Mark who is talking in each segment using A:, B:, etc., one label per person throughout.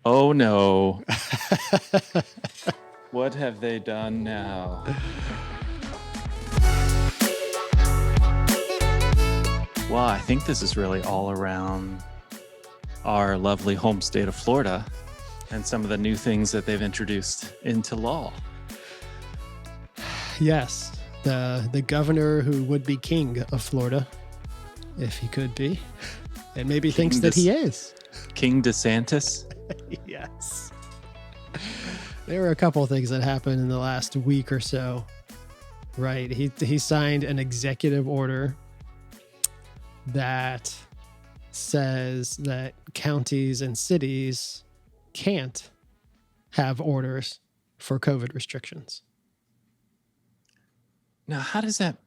A: Oh no. What have they done now? Well, I think this is really all around our lovely home state of Florida and some of the new things that they've introduced into law.
B: Yes, the governor who would be king of Florida, if he could be, and maybe thinks that he is.
A: King DeSantis?
B: Yes. There were a couple of things that happened in the last week or so. Right. He signed an executive order that says that counties and cities can't have orders for COVID restrictions.
A: Now, how does that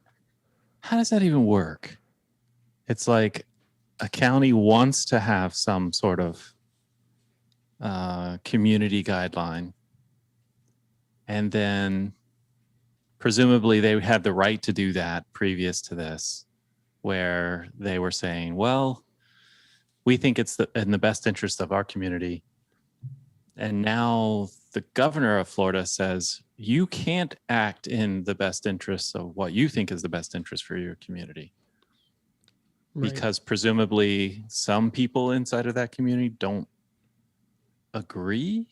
A: even work? It's like a county wants to have some sort of community guideline, and then presumably they had the right to do that previous to this, where they were saying, well, we think it's in the best interest of our community. And now the governor of Florida says, you can't act in the best interests of what you think is the best interest for your community. Right. Because presumably some people inside of that community don't agree.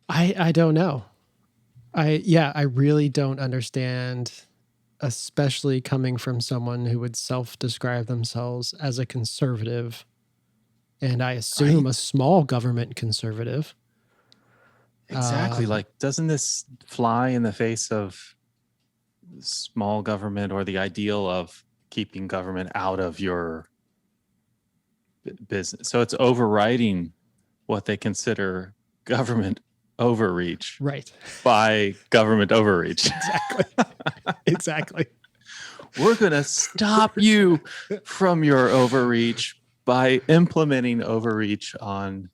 B: I don't know. I really don't understand, especially coming from someone who would self-describe themselves as a conservative, and I assume a small government conservative.
A: Exactly. Like, doesn't this fly in the face of small government, or the ideal of keeping government out of your business? So it's overriding what they consider government overreach,
B: right,
A: by government overreach.
B: Exactly.
A: We're going to stop you from your overreach by implementing overreach on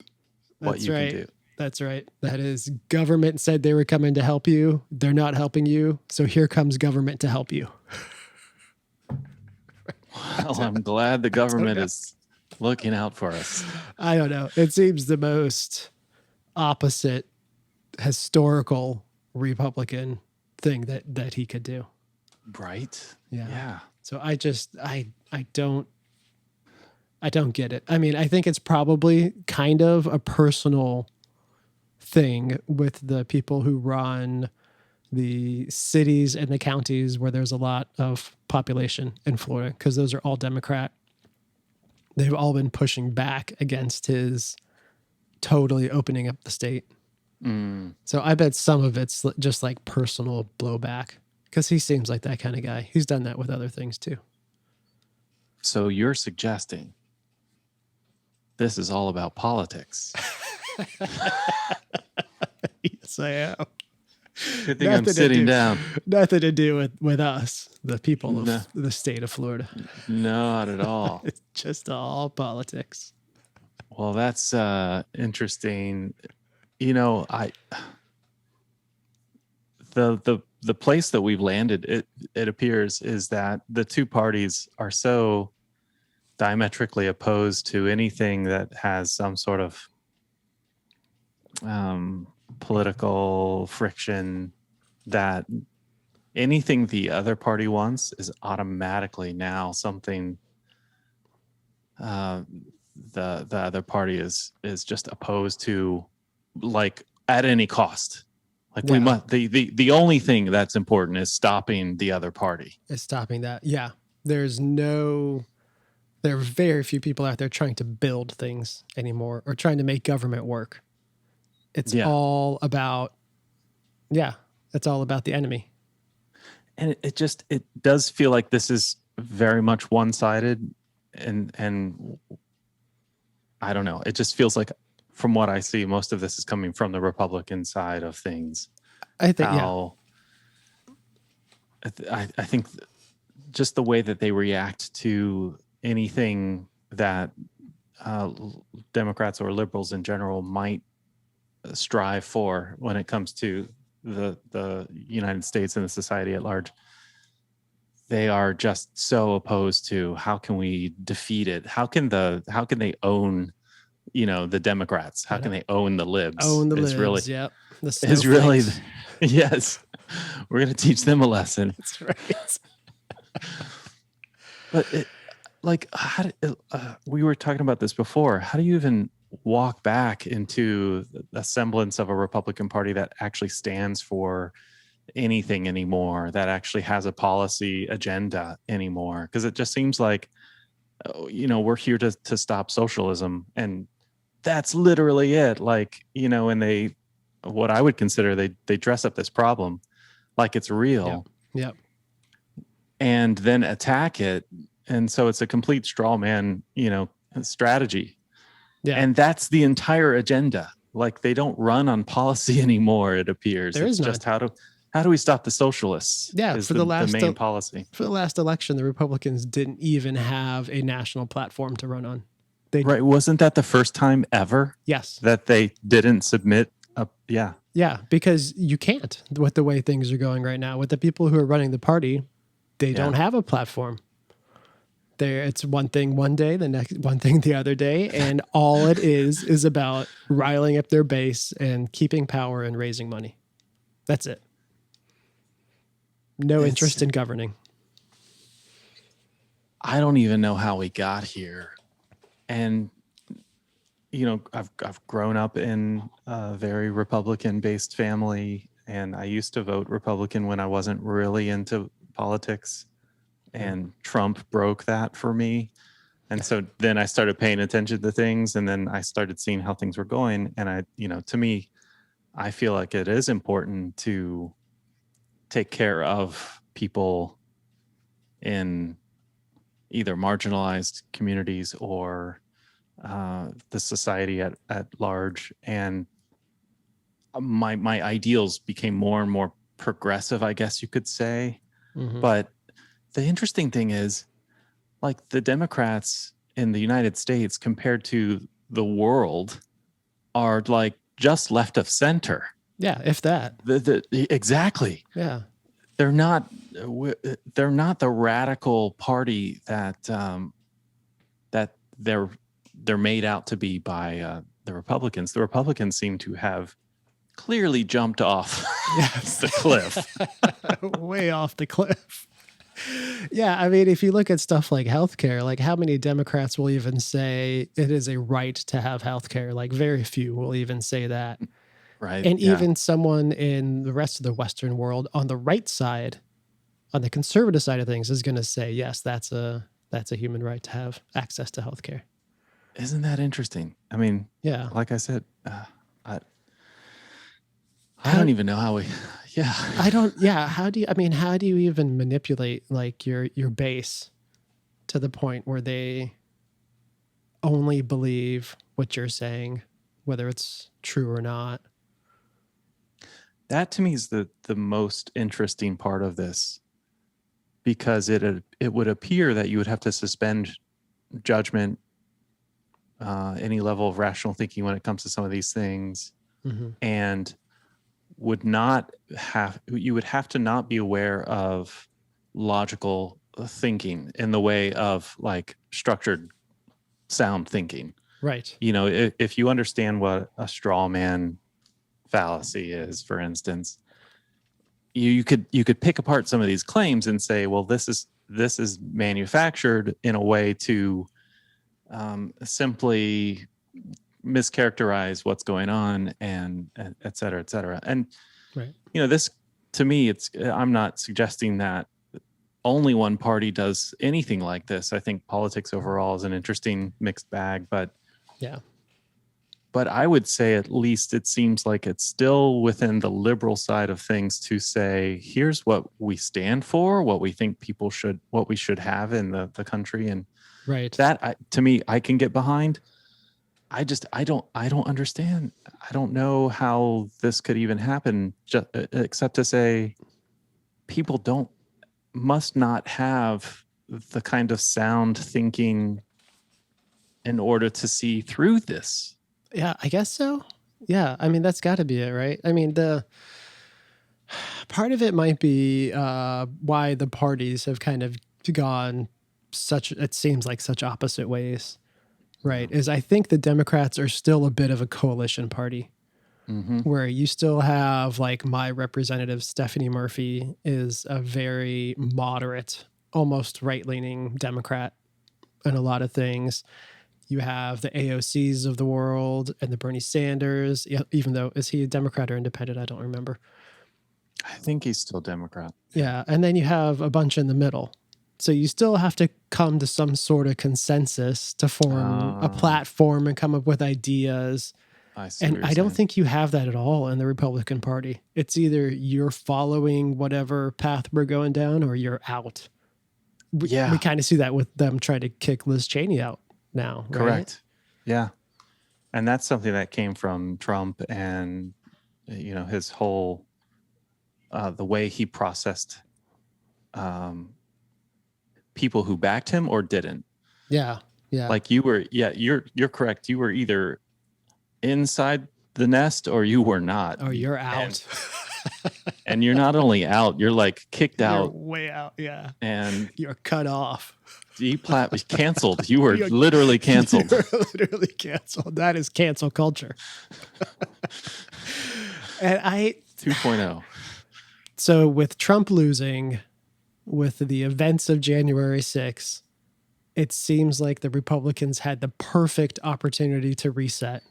A: what you can do.
B: That's right. That is, government said they were coming to help you. They're not helping you. So here comes government to help you.
A: Well, I'm glad the government is looking out for us.
B: I don't know. It seems the most opposite historical Republican thing that he could do.
A: Right.
B: Yeah. So I don't get it. I mean, I think it's probably kind of a personal thing with the people who run the cities and the counties where there's a lot of population in Florida, because those are all Democrat. They've all been pushing back against his totally opening up the state. So I bet some of it's just like personal blowback, because he seems like that kind of guy. He's done that with other things too.
A: So you're suggesting this is all about politics?
B: Yes, I am.
A: Good thing I'm sitting down.
B: Nothing to do with us, the people of the state of Florida.
A: Not at all.
B: It's just all politics.
A: Well, that's interesting. You know, the place that we've landed, it appears, is that the two parties are so diametrically opposed to anything that has some sort of political friction, that anything the other party wants is automatically now something the other party is just opposed to, like, at any cost. Like, we must, the only thing that's important is stopping the other party.
B: Is stopping that. Yeah. There are very few people out there trying to build things anymore, or trying to make government work. It's all about, it's all about the enemy.
A: And it does feel like this is very much one-sided, and I don't know. It just feels like, from what I see, most of this is coming from the Republican side of things.
B: I think,
A: I think just the way that they react to anything that Democrats or liberals in general might strive for when it comes to the United States and the society at large, they are just so opposed to, how can we defeat it? How can they own the Democrats? How can they own the libs?
B: Own the
A: is
B: libs,
A: really
B: yep. The
A: is really
B: snowflakes.
A: yes. We're gonna teach them a lesson.
B: That's right.
A: But we were talking about this before. How do you even walk back into a semblance of a Republican Party that actually stands for anything anymore, that actually has a policy agenda anymore? Because it just seems like, we're here to stop socialism, and that's literally it. Like, and what I would consider, they dress up this problem like it's real.
B: Yep.
A: And then attack it. And so it's a complete straw man, strategy.
B: Yeah.
A: And that's the entire agenda. Like, they don't run on policy anymore, it appears.
B: It's
A: just how do we stop the socialists?
B: Yeah,
A: is the main policy.
B: For the last election, the Republicans didn't even have a national platform to run on.
A: Right. Wasn't that the first time ever?
B: Yes.
A: That they didn't submit yeah.
B: Yeah, because you can't with the way things are going right now. With the people who are running the party, they don't have a platform. It's one thing one day, the next one thing the other day, and all it is about riling up their base and keeping power and raising money. That's it. No interest in governing.
A: I don't even know how we got here. And I've grown up in a very Republican-based family, and I used to vote Republican when I wasn't really into politics, and Trump broke that for me. And so then I started paying attention to things, and then I started seeing how things were going. And to me, I feel like it is important to take care of people in either marginalized communities or the society at large. And my ideals became more and more progressive, I guess you could say. Mm-hmm. But the interesting thing is, like, the Democrats in the United States compared to the world are like just left of center.
B: Yeah, if that.
A: Exactly.
B: Yeah.
A: They're not the radical party that they're made out to be by the Republicans. The Republicans seem to have clearly jumped off the cliff.
B: Way off the cliff. Yeah, I mean, if you look at stuff like healthcare, like how many Democrats will even say it is a right to have healthcare? Like very few will even say that.
A: Right.
B: And even someone in the rest of the Western world on the right side, on the conservative side of things, is going to say, yes, that's a human right to have access to healthcare.
A: Isn't that interesting? I mean,
B: yeah,
A: like I said, I don't even know how we. Yeah.
B: I don't. Yeah. How do you even manipulate like your base to the point where they only believe what you're saying, whether it's true or not?
A: That to me is the most interesting part of this, because it would appear that you would have to suspend judgment, any level of rational thinking when it comes to some of these things, mm-hmm. and you would have to not be aware of logical thinking in the way of like structured sound thinking.
B: Right.
A: If you understand what a straw man fallacy is, for instance, you could pick apart some of these claims and say, well, this is manufactured in a way to simply mischaracterize what's going on, and et cetera, et cetera. And,
B: right.
A: This, to me, I'm not suggesting that only one party does anything like this. I think politics overall is an interesting mixed bag, but I would say at least it seems like it's still within the liberal side of things to say, here's what we stand for, what we think what we should have in the country. And
B: right.
A: That, to me, I can get behind. I don't understand. I don't know how this could even happen, except to say people must not have the kind of sound thinking in order to see through this.
B: Yeah, I guess so. Yeah, I mean, that's got to be it, right? I mean, the part of it might be why the parties have kind of gone it seems like such opposite ways. right, is I think the Democrats are still a bit of a coalition party where you still have like my representative Stephanie Murphy is a very moderate, almost right-leaning Democrat in a lot of things. You have the AOCs of the world and the Bernie Sanders, even though, is he a Democrat or independent? I don't remember.
A: I think he's still Democrat.
B: Yeah. And then you have a bunch in the middle. So you still have to come to some sort of consensus to form a platform and come up with ideas.
A: I see
B: And I don't think you have that at all in the Republican Party. It's either you're following whatever path we're going down or you're out. We kind of see that with them trying to kick Liz Cheney out now. Right?
A: Correct. Yeah. And that's something that came from Trump and, his whole, the way he processed people who backed him or didn't.
B: Yeah. Yeah.
A: Like you're correct. You were either inside the nest or you were not.
B: Or you're out.
A: And you're not only out, you're like kicked out.
B: Way out. Yeah.
A: And
B: you're cut off.
A: Canceled. You were literally canceled.
B: Literally canceled. That is cancel culture. And
A: 2.0.
B: So with Trump losing, with the events of January 6th, it seems like the Republicans had the perfect opportunity to reset.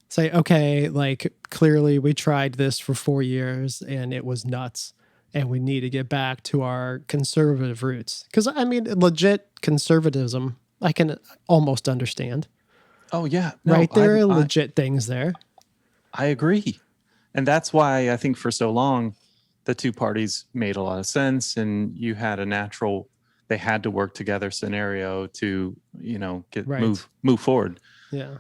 B: Say, okay, like clearly we tried this for 4 years and it was nuts. And we need to get back to our conservative roots. Because, I mean, legit conservatism, I can almost understand.
A: Oh, yeah.
B: No, right? There are legit things there.
A: I agree. And that's why I think for so long, the two parties made a lot of sense. And you had a natural, they had to work together scenario to, move forward.
B: Yeah.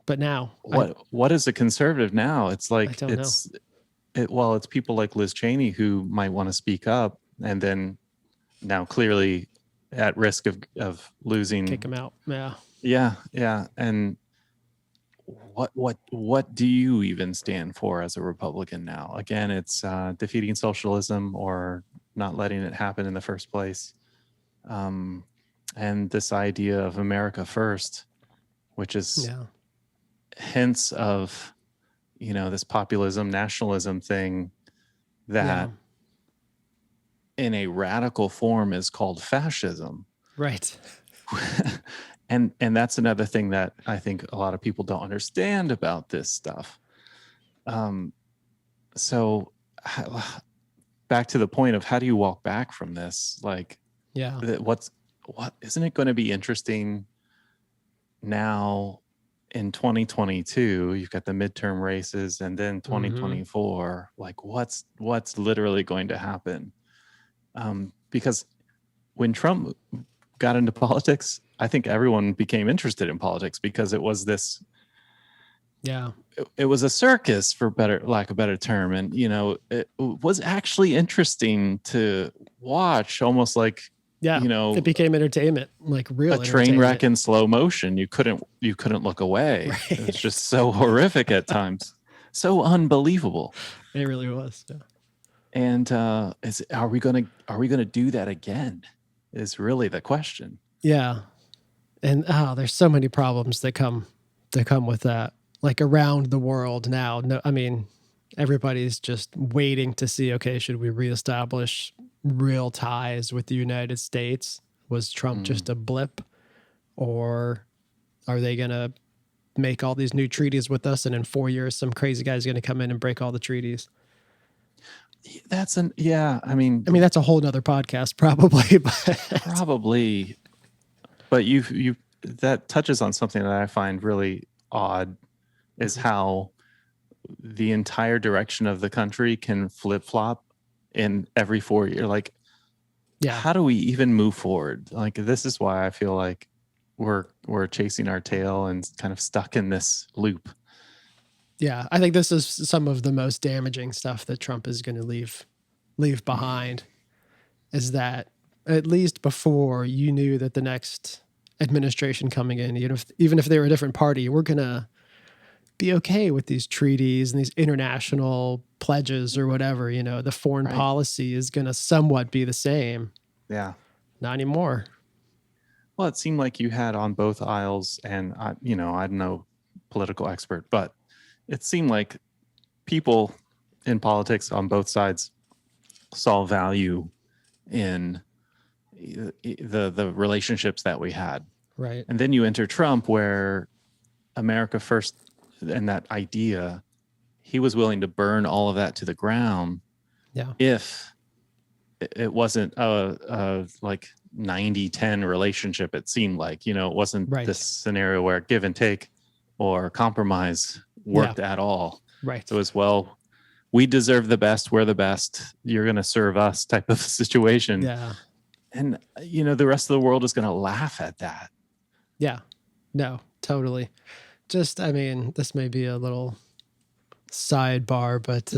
B: But now.
A: What is a conservative now? It's like, it's people like Liz Cheney who might want to speak up and then now clearly at risk of losing.
B: Kick him out. Yeah.
A: Yeah. Yeah. And what do you even stand for as a Republican now? Again, it's defeating socialism or not letting it happen in the first place. And this idea of America first, which is hints of, this populism, nationalism thing that in a radical form is called fascism.
B: Right.
A: And that's another thing that I think a lot of people don't understand about this stuff. So back to the point of how do you walk back from this? Like, what isn't it going to be interesting now? In 2022, you've got the midterm races, and then 2024. Like, what's literally going to happen? Because when Trump got into politics, I think everyone became interested in politics because it was this.
B: Yeah,
A: it was a circus, for lack of a better term, and it was actually interesting to watch, almost like.
B: Yeah, it became entertainment, like real.
A: A train wreck in slow motion. You couldn't look away. Right. It was just so horrific at times, so unbelievable.
B: It really was. Yeah.
A: And are we gonna do that again? Is really the question.
B: Yeah, and there's so many problems that come with that. Like around the world now. No, I mean, everybody's just waiting to see. Okay, should we reestablish real ties with the United States? Was Trump just a blip, or are they going to make all these new treaties with us and in 4 years some crazy guy's going to come in and break all the treaties?
A: I mean
B: that's a whole nother podcast probably.
A: But you that touches on something that I find really odd is how the entire direction of the country can flip-flop in every 4 years. Like, how do we even move forward? Like, this is why I feel like we're chasing our tail and kind of stuck in this loop.
B: Yeah, I think this is some of the most damaging stuff that Trump is going to leave behind, is that at least before you knew that the next administration coming in, even if they were a different party, we're going to be okay with these treaties and these international pledges or whatever, the foreign policy is going to somewhat be the same.
A: Yeah.
B: Not anymore.
A: Well, it seemed like you had on both aisles, and I'm no political expert, but it seemed like people in politics on both sides saw value in the relationships that we had.
B: Right.
A: And then you enter Trump, where America first and that idea, he was willing to burn all of that to the ground.
B: Yeah.
A: If it wasn't a like 90-10 relationship, it seemed like, it wasn't
B: Right.
A: this scenario where give and take or compromise worked at all.
B: Right.
A: So as well, we deserve the best, we're the best, you're going to serve us type of situation.
B: Yeah.
A: And the rest of the world is going to laugh at that.
B: Yeah. No, totally. Just, I mean, this may be a little sidebar, but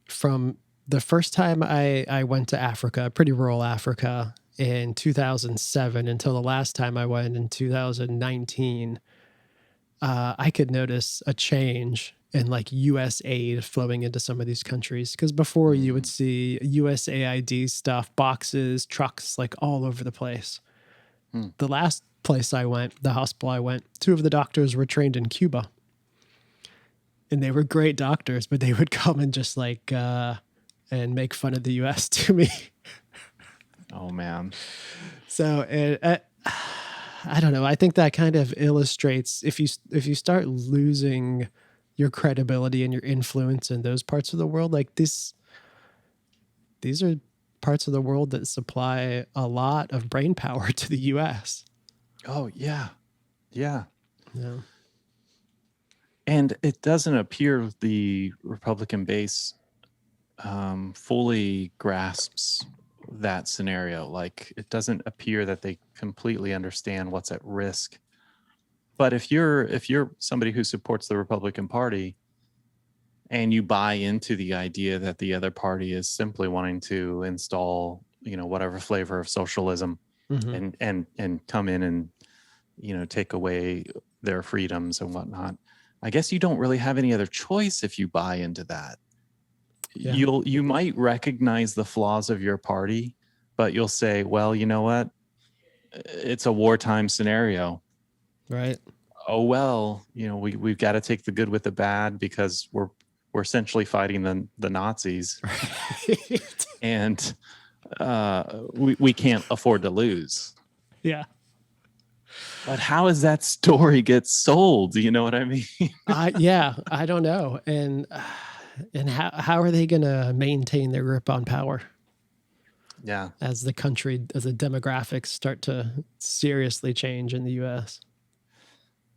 B: from the first time I went to Africa, pretty rural Africa, in 2007 until the last time I went in 2019, I could notice a change in like US aid flowing into some of these countries. Because before you would see USAID stuff, boxes, trucks, like all over the place. The last place I went, the hospital I went, 2 of the doctors were trained in Cuba. And they were great doctors, but they would come and just like, and make fun of the US to me.
A: Oh, man.
B: So I don't know. I think that kind of illustrates if you start losing your credibility and your influence in those parts of the world, like these are parts of the world that supply a lot of brain power to the US.
A: Oh, yeah. Yeah.
B: Yeah.
A: And it doesn't appear the Republican base fully grasps that scenario. Like, it doesn't appear that they completely understand what's at risk. But if you're somebody who supports the Republican Party and you buy into the idea that the other party is simply wanting to install, whatever flavor of socialism and come in and take away their freedoms and whatnot, I guess you don't really have any other choice if you buy into that.
B: Yeah.
A: You might recognize the flaws of your party, but you'll say, well, you know what? It's a wartime scenario.
B: Right.
A: Oh, well, we've got to take the good with the bad because we're essentially fighting the Nazis.
B: Right.
A: And we can't afford to lose.
B: Yeah.
A: But how does that story get sold? You know what I mean?
B: Yeah, I don't know. And how are they going to maintain their grip on power?
A: Yeah.
B: As the demographics start to seriously change in the US.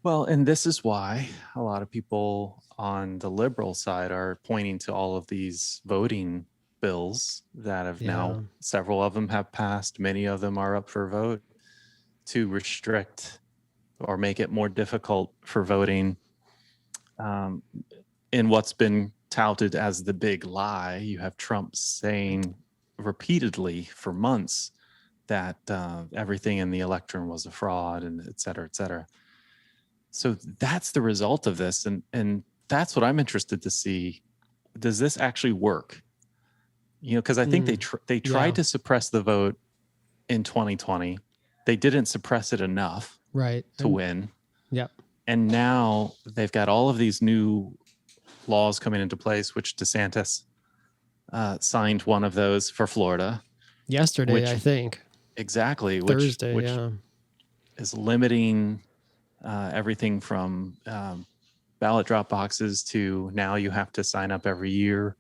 A: Well, and this is why a lot of people on the liberal side are pointing to all of these voting bills that have now, several of them have passed, many of them are up for vote, to restrict or make it more difficult for voting in what's been touted as the big lie. You have Trump saying repeatedly for months that everything in the election was a fraud, and et cetera, et cetera. So that's the result of this. And that's what I'm interested to see. Does this actually work? Because I think they tried to suppress the vote in 2020. They didn't suppress it enough to win.
B: Yep.
A: And now they've got all of these new laws coming into place, which DeSantis signed one of those for Florida.
B: Yesterday, I think.
A: Exactly.
B: Thursday,
A: which is limiting everything from ballot drop boxes to now you have to sign up every year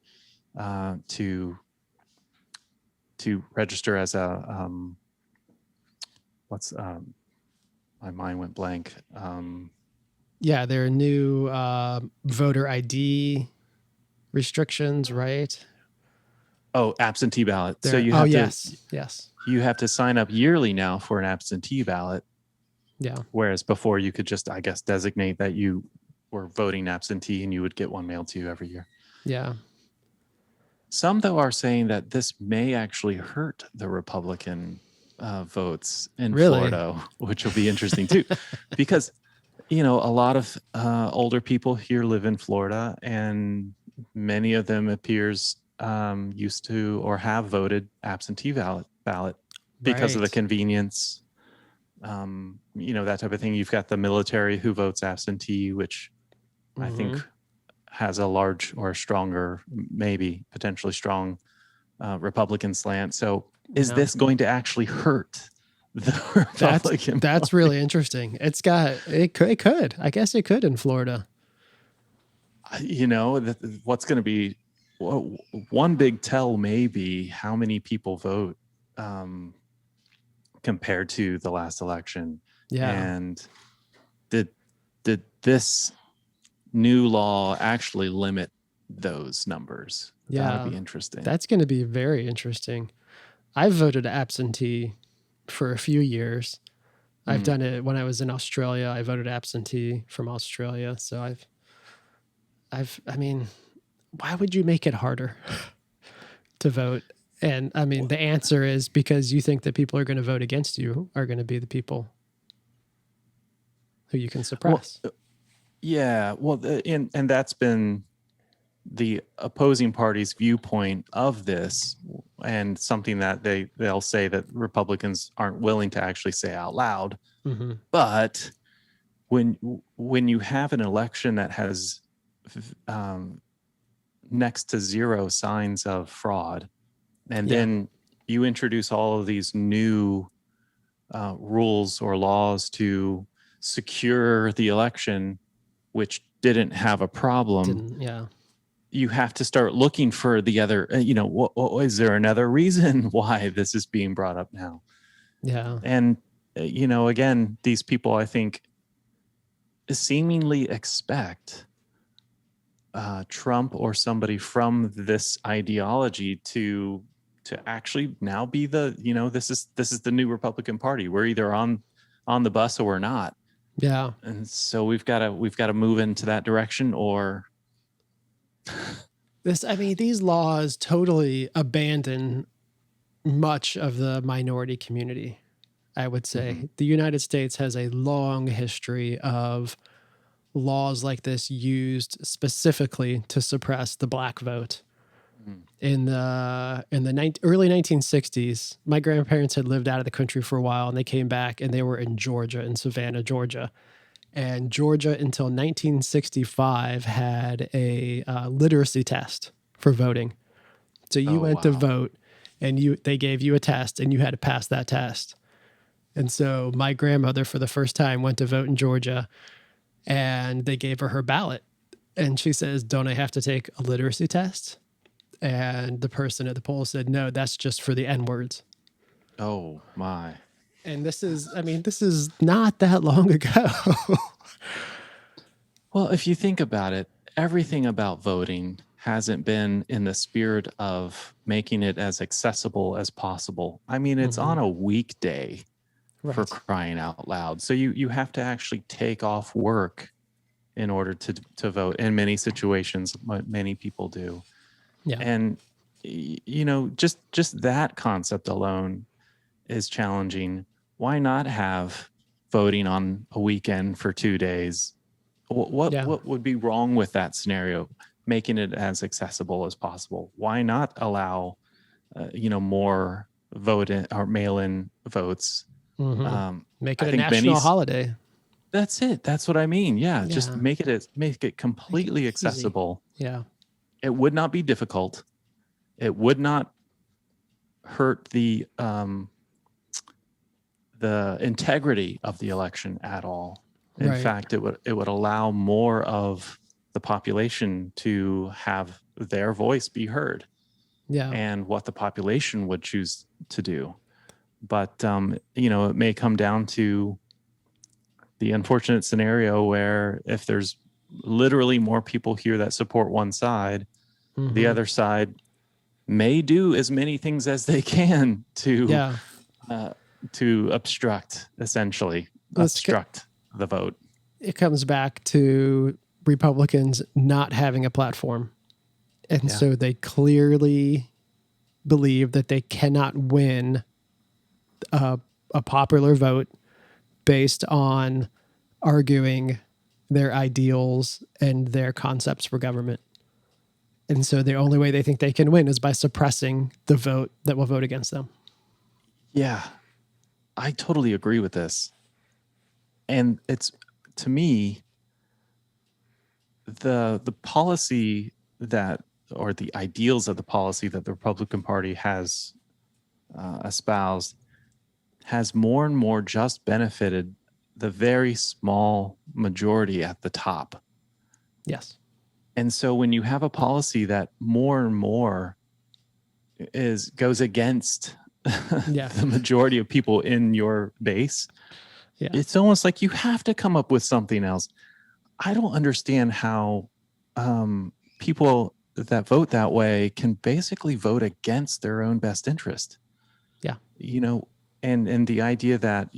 A: to register as a my mind went blank.
B: There are new voter ID restrictions, right?
A: Oh, absentee ballot.
B: There,
A: so you have
B: yes.
A: You have to sign up yearly now for an absentee ballot.
B: Yeah.
A: Whereas before you could just, I guess, designate that you were voting absentee and you would get one mailed to you every year.
B: Yeah.
A: Some, though, are saying that this may actually hurt the Republican votes in Florida, which will be interesting too, because, a lot of older people here live in Florida, and many of them appears used to or have voted absentee ballot because of the convenience that type of thing. You've got the military who votes absentee, which I think has a large or stronger, maybe potentially strong Republican slant. So is this going to actually hurt the Republican
B: That's
A: Party?
B: really interesting. It could. I guess it could in Florida.
A: What's going to be one big tell may be how many people vote compared to the last election.
B: Yeah.
A: And did this new law actually limit those numbers?
B: Yeah.
A: That would be interesting.
B: That's going to be very interesting. I've voted absentee for a few years. I've done it when I was in Australia. I voted absentee from Australia. So I mean, why would you make it harder to vote? And I mean, the answer is because you think that people are going to vote against you are going to be the people who you can suppress.
A: And that's been the opposing party's viewpoint of this, and something that they'll say that Republicans aren't willing to actually say out loud.
B: Mm-hmm.
A: But when you have an election that has next to zero signs of fraud, and then you introduce all of these new rules or laws to secure the election, which didn't have a problem. You have to start looking for the other, is there another reason why this is being brought up now?
B: Yeah.
A: And, again, these people, I think, seemingly expect Trump or somebody from this ideology to actually now be this is the new Republican Party. We're either on the bus or we're not.
B: Yeah.
A: And so we've got to move into that direction, or
B: these laws totally abandon much of the minority community, I would say. Mm-hmm. The United States has a long history of laws like this used specifically to suppress the black vote. Mm-hmm. In the early 1960s, my grandparents had lived out of the country for a while, and they came back, and they were in Georgia, in Savannah, Georgia. And Georgia, until 1965, had a literacy test for voting. So you went to vote, and they gave you a test, and you had to pass that test. And so my grandmother, for the first time, went to vote in Georgia, and they gave her ballot. And she says, "Don't I have to take a literacy test?" And the person at the poll said, "No, that's just for the N-words."
A: Oh, my.
B: And this is not that long ago.
A: Well, if you think about it, everything about voting hasn't been in the spirit of making it as accessible as possible. I mean, it's on a weekday, for crying out loud. So you have to actually take off work in order to vote. In many situations, many people do. Yeah. And, just that concept alone is challenging. Why not have voting on a weekend for 2 days? What would be wrong with that scenario? Making it as accessible as possible. Why not allow, more vote-in or mail-in votes?
B: Mm-hmm. Make it a national holiday.
A: That's it. That's what I mean. Yeah. Just make it completely accessible.
B: Easy. Yeah.
A: It would not be difficult. It would not hurt the integrity of the election at all. In fact, it would allow more of the population to have their voice be heard. Yeah. And what the population would choose to do. But it may come down to the unfortunate scenario where if there's literally more people here that support one side, the other side may do as many things as they can to obstruct, essentially, the vote.
B: It comes back to Republicans not having a platform. And so they clearly believe that they cannot win a popular vote based on arguing their ideals and their concepts for government. And so the only way they think they can win is by suppressing the vote that will vote against them.
A: Yeah, I totally agree with this. And it's, to me, the policy that, or the ideals of the policy that the Republican Party has espoused has more and more just benefited the very small majority at the top.
B: Yes.
A: And so when you have a policy that more and more goes against the majority of people in your base, it's almost like you have to come up with something else. I don't understand how people that vote that way can basically vote against their own best interest.
B: Yeah.
A: You know, and the idea that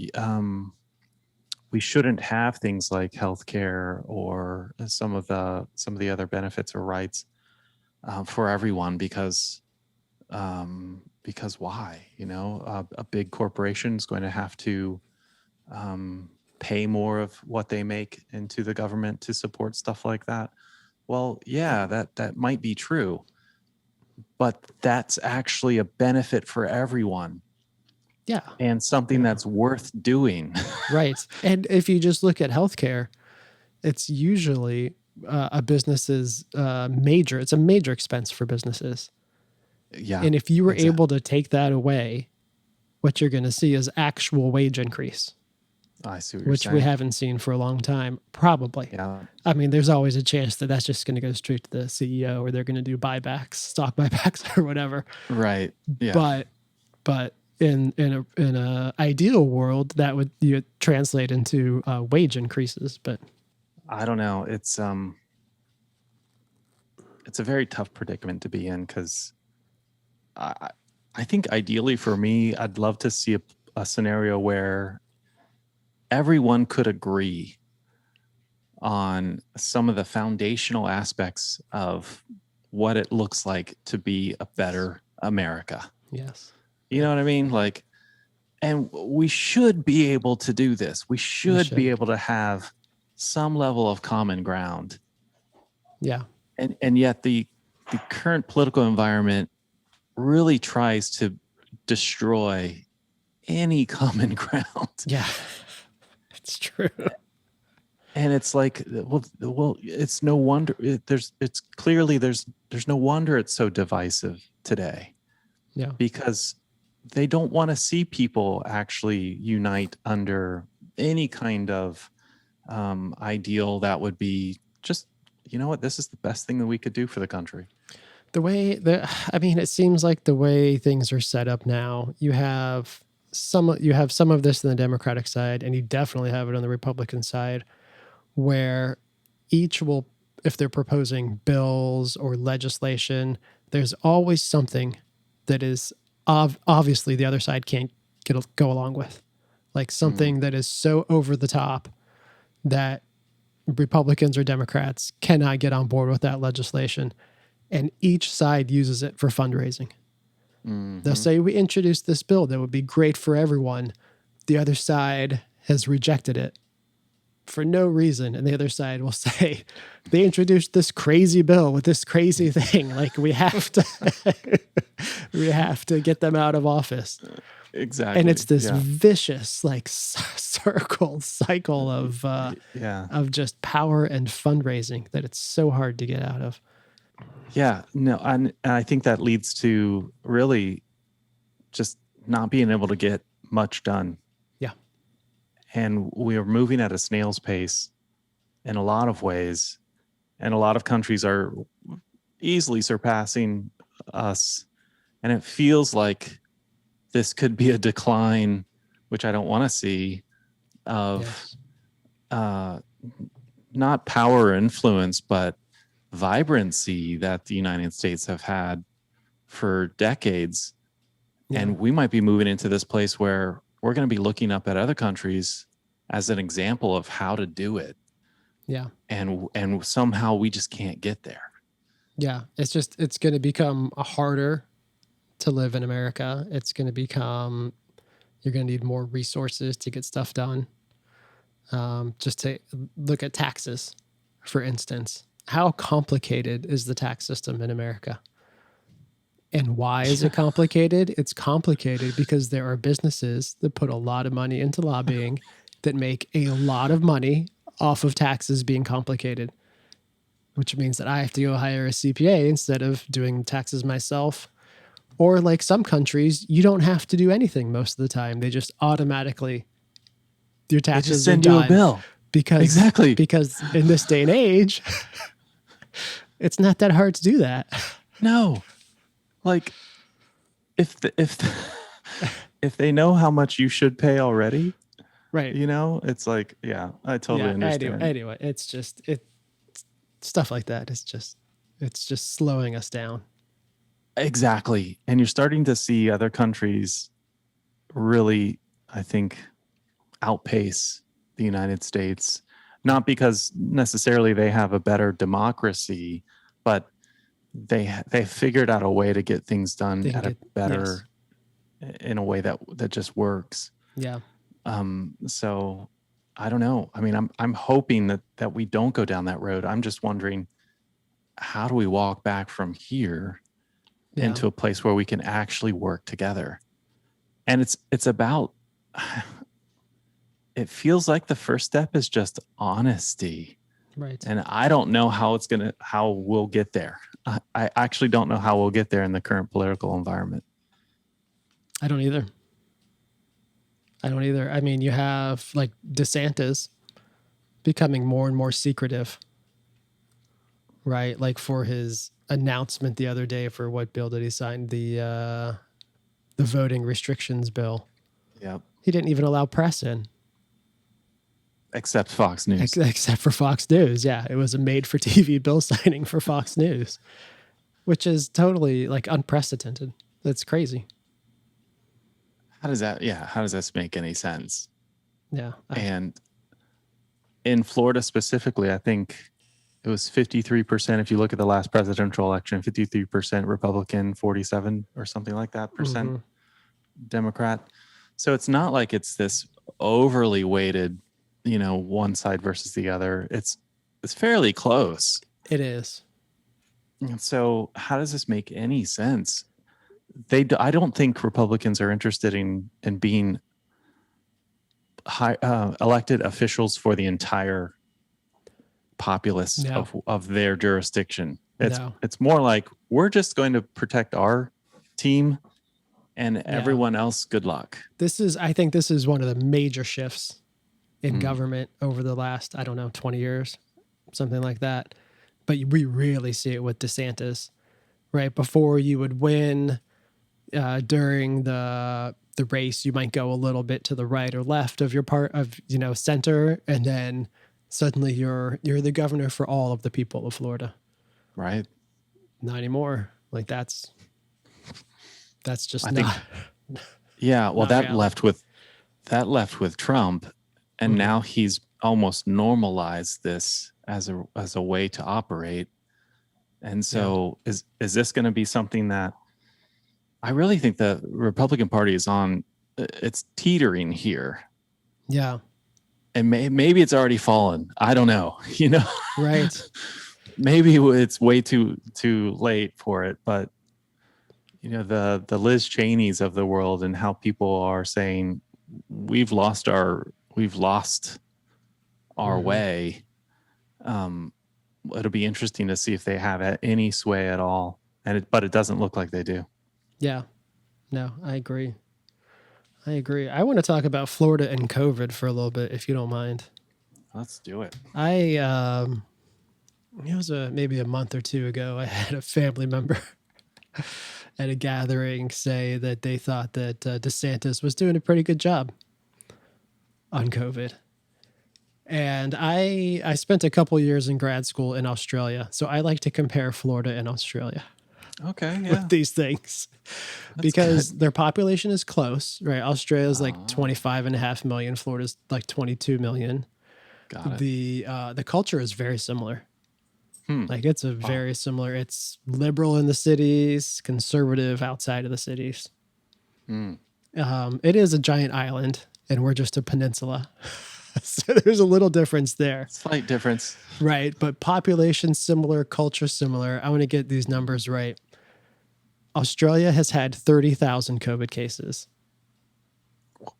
A: we shouldn't have things like healthcare or some of the other benefits or rights for everyone because why? You know, a big corporation is going to have to pay more of what they make into the government to support stuff like that. Well, yeah, that might be true, but that's actually a benefit for everyone.
B: Yeah.
A: And something that's worth doing.
B: Right. And if you just look at healthcare, it's usually a business's it's a major expense for businesses.
A: Yeah.
B: And if you were able to take that away, what you're going to see is actual wage increase.
A: I see what you're
B: which
A: saying.
B: We haven't seen for a long time, probably.
A: Yeah.
B: I mean, there's always a chance that that's just going to go straight to the CEO, or they're going to do buybacks, stock buybacks, or whatever.
A: Right. Yeah.
B: But in a ideal world, that would translate into wage increases. But
A: I don't know. It's a very tough predicament to be in, because I think ideally for me, I'd love to see a scenario where everyone could agree on some of the foundational aspects of what it looks like to be a better America.
B: Yes.
A: You know what I mean? Like, and we should be able to do this. We should be able to have some level of common ground.
B: Yeah.
A: And yet the current political environment really tries to destroy any common ground.
B: Yeah. It's true.
A: And it's like, well, it's no wonder there's no wonder it's so divisive today.
B: Yeah.
A: Because they don't want to see people actually unite under any kind of ideal that would be just, you know what, this is the best thing that we could do for the country.
B: It seems like the way things are set up now, you have some of this on the Democratic side, and you definitely have it on the Republican side, where each will, if they're proposing bills or legislation, there's always something that is obviously the other side can't go along with, like something that is so over the top that Republicans or Democrats cannot get on board with that legislation, and each side uses it for fundraising. Mm-hmm. They'll say, we introduced this bill that would be great for everyone. The other side has rejected it for no reason. And the other side will say, they introduced this crazy bill with this crazy thing. Like, we have to get them out of office.
A: Exactly.
B: And it's this vicious, like, cycle of just power and fundraising that it's so hard to get out of.
A: Yeah, no, and I think that leads to really just not being able to get much done.
B: Yeah.
A: And we are moving at a snail's pace in a lot of ways, and a lot of countries are easily surpassing us. And it feels like this could be a decline, which I don't want to see, of not power or influence, but vibrancy that the United States have had for decades. Yeah. And we might be moving into this place where we're going to be looking up at other countries as an example of how to do it.
B: Yeah.
A: And somehow we just can't get there.
B: Yeah. It's going to become harder to live in America. It's going to become, you're going to need more resources to get stuff done. Just to look at taxes, for instance. How complicated is the tax system in America? And why is it complicated? It's complicated because there are businesses that put a lot of money into lobbying that make a lot of money off of taxes being complicated, which means that I have to go hire a CPA instead of doing taxes myself. Or like some countries, you don't have to do anything most of the time. They just automatically, your
A: They
B: taxes
A: just send
B: are
A: you a
B: done.
A: bill. Exactly.
B: Because in this day and age, it's not that hard to do that.
A: No. Like if if they know how much you should pay already,
B: Right.
A: it's like, yeah, I totally understand.
B: Anyway, it's just stuff like that. It's just slowing us down.
A: Exactly. And you're starting to see other countries really, I think, outpace the United States, not because necessarily they have a better democracy, but they figured out a way to get things done in a way that just works.
B: Yeah.
A: So I don't know. I mean, I'm hoping that we don't go down that road. I'm just wondering, how do we walk back from here into a place where we can actually work together? And it's about, it feels like the first step is just honesty.
B: Right.
A: And I don't know how we'll get there. I actually don't know how we'll get there in the current political environment.
B: I don't either. I mean, you have like DeSantis becoming more and more secretive, right? Like for his announcement the other day for what bill did he sign? The voting restrictions bill.
A: Yep.
B: He didn't even allow press in.
A: Except Fox News.
B: Except for Fox News. Yeah. It was a made for TV bill signing for Fox News, which is totally like unprecedented. That's crazy.
A: How does this make any sense?
B: Yeah.
A: And in Florida specifically, I think it was 53%. If you look at the last presidential election, 53% Republican, 47 or something like that percent Democrat. So it's not like it's this overly weighted, one side versus the other. It's fairly close.
B: It is.
A: And so how does this make any sense? I don't think Republicans are interested in being elected officials for the entire populace of their jurisdiction. It's more like, we're just going to protect our team, and everyone else, good luck.
B: I think this is one of the major shifts in government over the last, 20 years, something like that. But we really see it with DeSantis, right? Before you would win during the race, you might go a little bit to the right or left of your part of, center. And then suddenly you're the governor for all of the people of Florida.
A: Right.
B: Not anymore. Like that's just not.
A: Yeah. Well, that left with Trump, and now he's almost normalized this as a way to operate. And so is this going to be something that I really think the Republican Party is on? It's teetering here.
B: Yeah.
A: And maybe it's already fallen. I don't know,
B: Right.
A: Maybe it's way too late for it, but the Liz Cheneys of the world, and how people are saying we've lost our way. It'll be interesting to see if they have any sway at all, but it doesn't look like they do.
B: Yeah, no, I agree. I want to talk about Florida and COVID for a little bit, if you don't mind.
A: Let's do it.
B: It was maybe a month or two ago, I had a family member at a gathering say that they thought that DeSantis was doing a pretty good job on COVID. And I spent a couple years in grad school in Australia, so I like to compare Florida and Australia.
A: Okay, yeah.
B: With these things. That's because good. Their population is close, right? Australia's like 25.5 million. Florida's like 22 million.
A: Got it.
B: The culture is very similar. Like it's very similar. It's liberal in the cities, conservative outside of the cities. It is a giant island, and we're just a peninsula. So there's a little difference there.
A: Slight difference.
B: Right. But population similar, culture similar. I want to get these numbers right. Australia has had 30,000 COVID cases.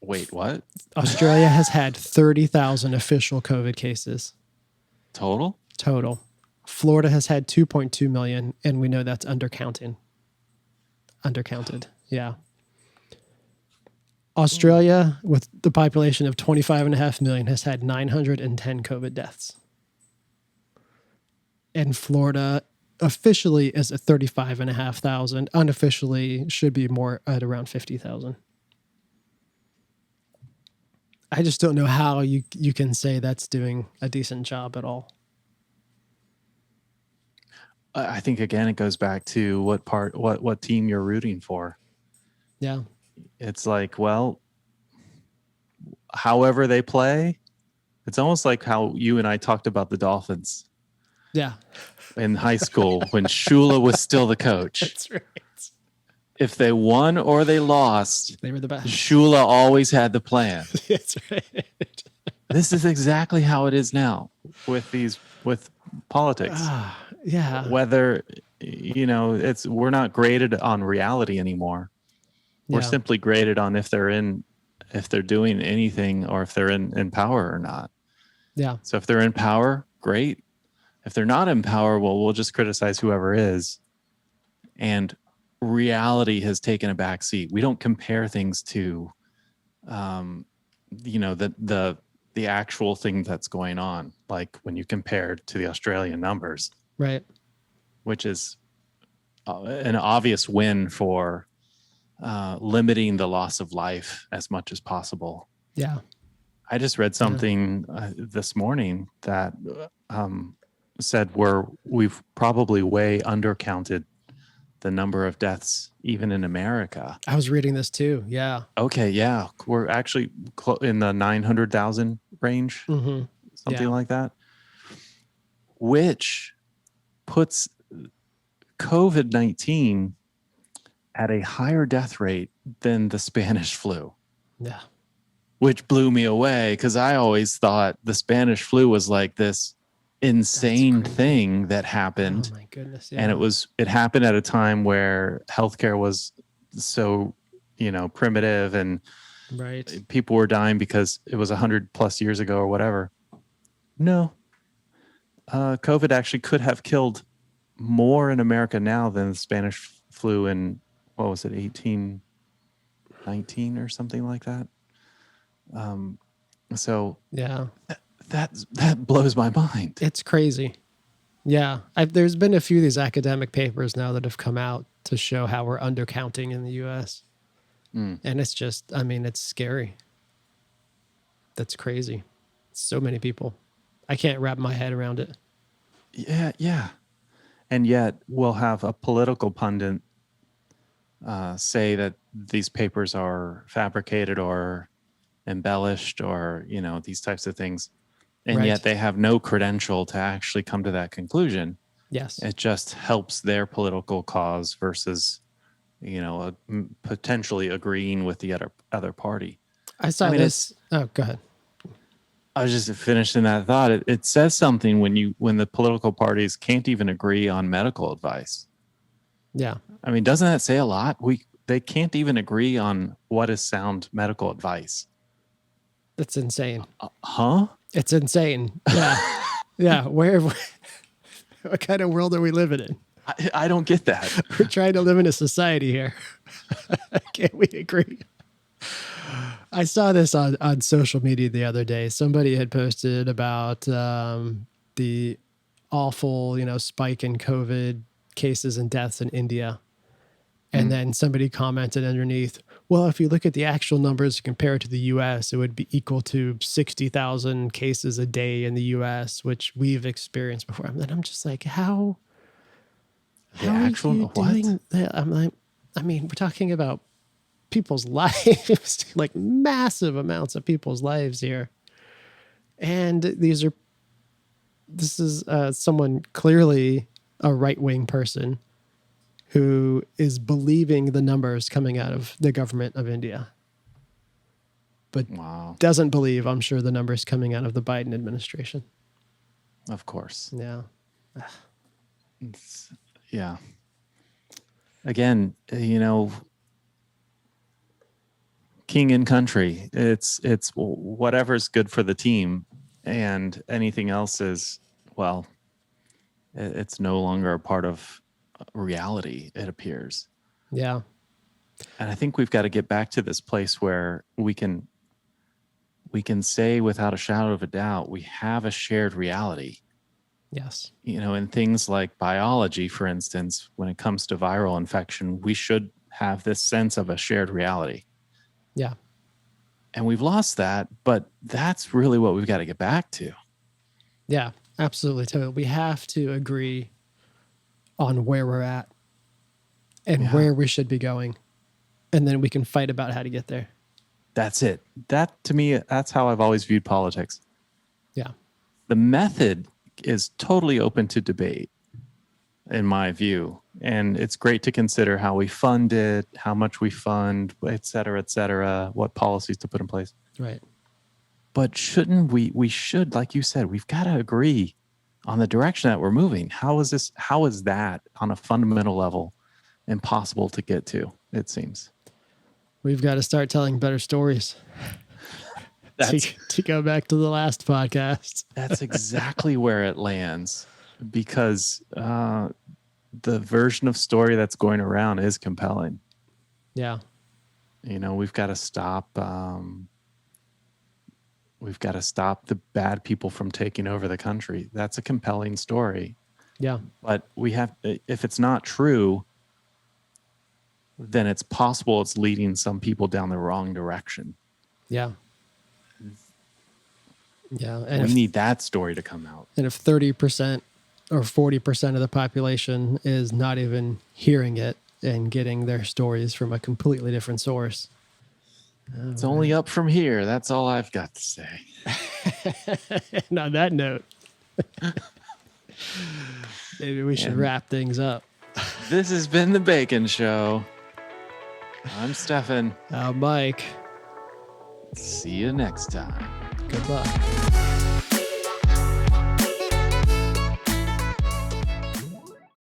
A: Wait, what?
B: Australia has had 30,000 official COVID cases
A: Total?
B: total. Florida has had 2.2 million, and we know that's undercounted. Yeah. Australia, with the population of 25.5 million, has had 910 COVID deaths. And Florida officially is at 35,500. Unofficially should be more at around 50,000. I just don't know how you can say that's doing a decent job at all.
A: I think again it goes back to what team you're rooting for.
B: Yeah.
A: It's like, well, however they play, it's almost like how you and I talked about the Dolphins.
B: Yeah.
A: In high school when Shula was still the coach.
B: That's right.
A: If they won or they lost,
B: they were the best.
A: Shula always had the plan.
B: That's right.
A: This is exactly how it is now with politics.
B: Yeah.
A: Whether we're not graded on reality anymore. We're simply graded on if they're doing anything or if they're in power or not.
B: Yeah.
A: So if they're in power, great. If they're not in power, well, we'll just criticize whoever is. And reality has taken a back seat. We don't compare things to, the actual thing that's going on. Like when you compare to the Australian numbers,
B: right?
A: Which is an obvious win for limiting the loss of life as much as possible.
B: Yeah.
A: I just read something this morning that said we've probably way undercounted the number of deaths even in America.
B: I was reading this too. Yeah.
A: Okay. Yeah. We're actually in the 900,000 range, something like that, which puts COVID-19 at a higher death rate than the Spanish flu.
B: Yeah.
A: Which blew me away because I always thought the Spanish flu was like this insane thing that happened.
B: Oh my goodness. Yeah.
A: And it happened at a time where healthcare was so, primitive and people were dying because it was 100+ years ago or whatever. No. COVID actually could have killed more in America now than the Spanish flu in, what was it, 1819 or something like that. So
B: yeah.
A: That blows my mind.
B: It's crazy. Yeah. There's been a few of these academic papers now that have come out to show how we're undercounting in the U.S. And it's just, it's scary. That's crazy. So many people. I can't wrap my head around it.
A: Yeah, yeah. And yet we'll have a political pundit say that these papers are fabricated or embellished or, these types of things. And yet they have no credential to actually come to that conclusion.
B: Yes.
A: It just helps their political cause versus, potentially agreeing with the other party.
B: I saw this. Oh, go ahead.
A: I was just finishing that thought. It says something when the political parties can't even agree on medical advice.
B: Yeah.
A: Doesn't that say a lot? They can't even agree on what is sound medical advice.
B: That's insane.
A: Huh?
B: It's insane. Yeah. Yeah. What kind of world are we living in?
A: I don't get that.
B: We're trying to live in a society here. Can't we agree? I saw this on social media the other day. Somebody had posted about the awful, spike in COVID cases and deaths in India. And then somebody commented underneath, well, if you look at the actual numbers and compare it to the U.S., it would be equal to 60,000 cases a day in the U.S., which we've experienced before. And then I'm just like, how are you doing that? I'm like, we're talking about people's lives, like massive amounts of people's lives here. And this is someone clearly a right-wing person who is believing the numbers coming out of the government of India, but doesn't believe, I'm sure, the numbers coming out of the Biden administration.
A: Of course.
B: Yeah.
A: Yeah. Again, king and country. It's whatever's good for the team, and anything else is, well, it's no longer a part of reality, it appears.
B: Yeah.
A: And I think we've got to get back to this place where we can say without a shadow of a doubt, we have a shared reality.
B: Yes.
A: You know, in things like biology, for instance, when it comes to viral infection, we should have this sense of a shared reality.
B: Yeah.
A: And we've lost that, but that's really what we've got to get back to.
B: Yeah, absolutely. Totally. We have to agree on where we're at and where we should be going. And then we can fight about how to get there.
A: That's it. That, to me, that's how I've always viewed politics.
B: Yeah.
A: The method is totally open to debate, in my view. And it's great to consider how we fund it, how much we fund, et cetera, what policies to put in place.
B: Right.
A: But shouldn't we should, like you said, we've got to agree on the direction that we're moving. How is that on a fundamental level impossible to get to, it seems?
B: We've got to start telling better stories. To go back to the last podcast.
A: That's exactly where it lands, because the version of story that's going around is compelling.
B: Yeah.
A: You know, we've got to stop. We've got to stop the bad people from taking over the country. That's a compelling story.
B: Yeah.
A: But we have, if it's not true, then it's possible it's leading some people down the wrong direction.
B: Yeah. Yeah. And
A: we need that story to come out.
B: And if 30% or 40% of the population is not even hearing it and getting their stories from a completely different source.
A: It's only up from here. That's all I've got to say.
B: And on that note, maybe we should wrap things up.
A: This has been The Bacon Show. I'm Stefan.
B: Mike.
A: See you next time.
B: Goodbye.